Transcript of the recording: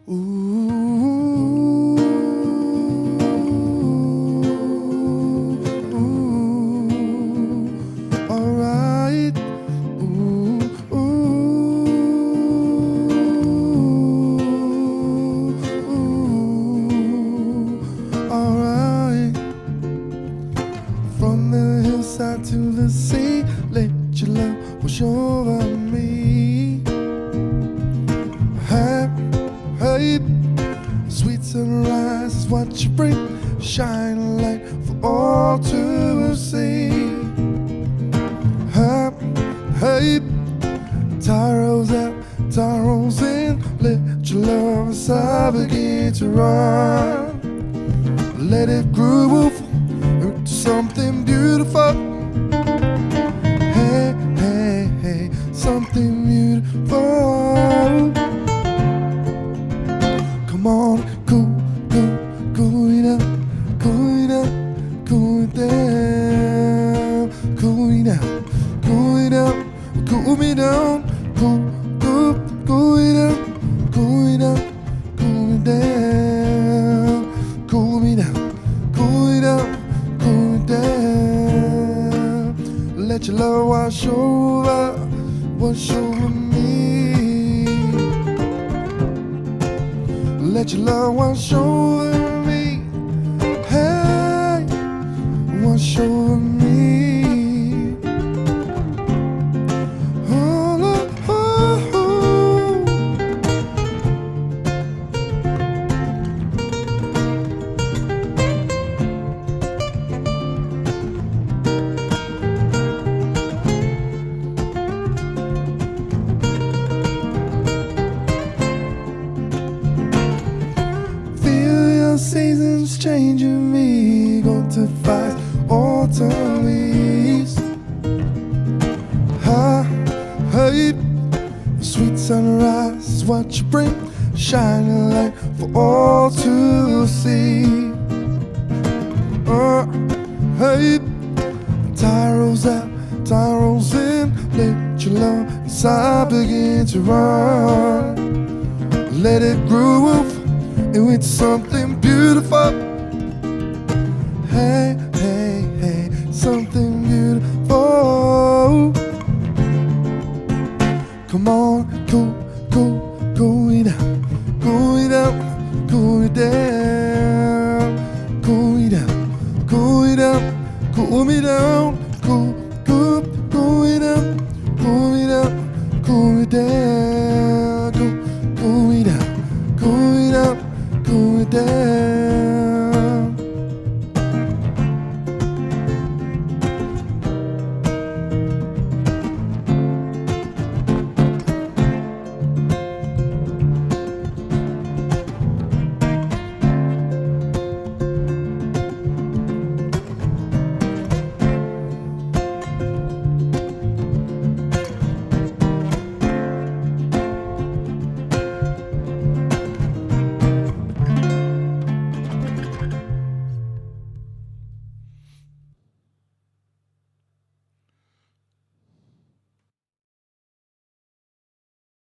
Ooh, alright. Ooh, alright. From the hillside to the sea, let your love wash over me. Hey, sweet sunrise is what you bring, shine a light for all to see. Hey, tide rolls out, tide rolls in, let your love inside begin to run. Let it groove into something beautiful. Hey, hey, hey, something beautiful. Come on, cool it up, cool it up, cool it down, cool it up, cool it up, cool me down, cool it up, cool it up, cool it down, cool me down, cool it up, cool it down. Let your love wash over me. Let your love wash over me. Hey, wash over me. Oh, oh, oh. Seasons changing me, going to fight autumn leaves. Hey, sweet sunrise is what you bring, shining light for all to see. Hey, tide rolls out, tide rolls in, let your love inside begin to run. Let it groove into something beautiful. Hey, hey, hey, something beautiful. Come on, cool it up, cool it up, cool it down, cool it up, cool it up, cool me down, cool it up, cool it up, cool it down.